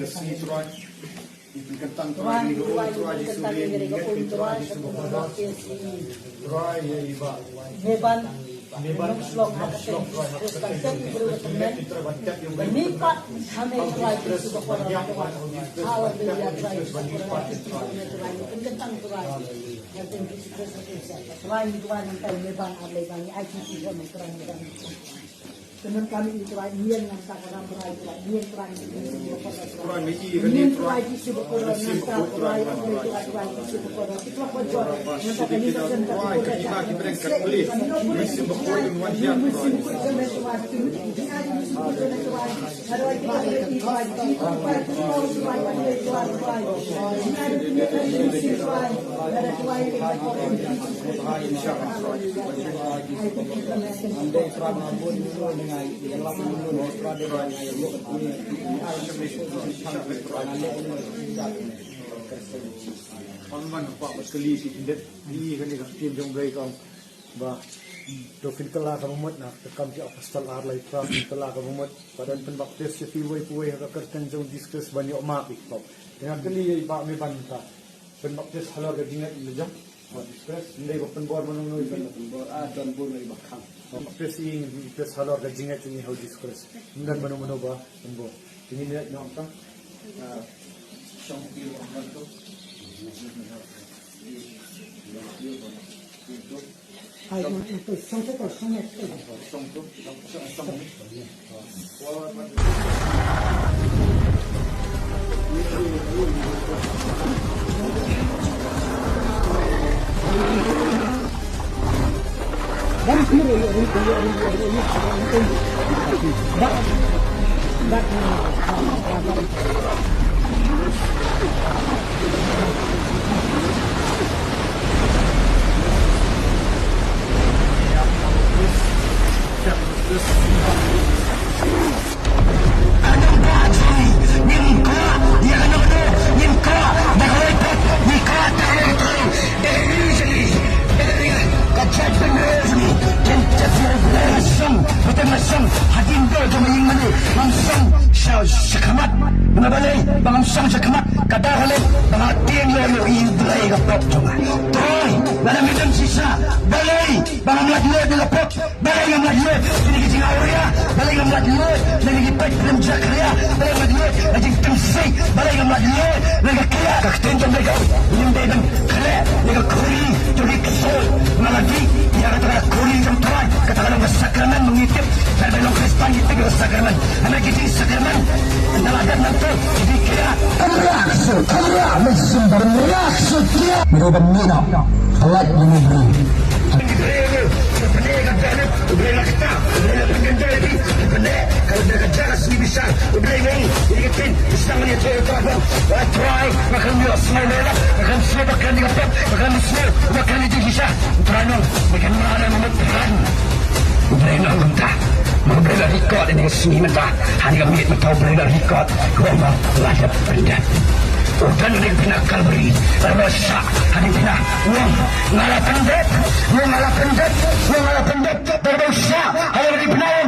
the sea try. Ikan kentang try, ni go try di suri, ni try di sebuah try ya iba. Neban slok slok kan bernipat kami try di sebuah orang awal dia try kentang try yang tinggi try yang neban ada bang ICT kami terang teman kami itu nian yang tak orang berai nian try di sebuah nian try di sebuah orang try di sebuah orang itu apa jual yang tak ini kita berangkat beli musim berkoin wajah Paman pak berkeli si indet ni kan dia tim jong brai kau bah dokin kala ka mumut na kam ti apostol ar lai pra kala ka mumut padan pen baptis si piwai puai ka kerten jong discuss bani oma pik pop dengan keli ba me ban ka pen baptis halor ka dingat le jong discuss ndai ba pen bor manung noi pen bor a don bor lai ba kham baptis ing baptis halor ka dingat ni how discuss ndan manu ba pen bor ini ni nyam ta song pi wa man to hai itu sampai ke sini dan kiri sekamat mengabalai bangsang sekamat kadahalan bangatian yo indrai gapok jonga toy dalam medan sisa balai banglat le gapok balai ngamlat le ini kijing auria balai ngamlat le lagi pek rem jakria balai ngamlat le lagi tensai balai ngamlat le lagi kaya kakten jom mereka ini medan kaya lagi kuri jadi kesol malagi ya kata kuri jom tuan katakan sakramen mengitip dari dalam Kristen itu ke sakramen anak kita sakramen nalagan nanti jadi kaya kamera mesumber reaksi dia merubah mina alat menubri kalau dia kerja asli bisa udah ini ikutin bisa menyatu apa try makan dia semua merah makan semua makan dia apa makan semua makan itu bisa teranong makan mana memutarkan udah ini mentah membela record ini sini mentah hanya kami tahu membela record gua lada rendah udan ini penakal beri rasa hanya pindah uang ngalah pendek berbausa hanya di penawar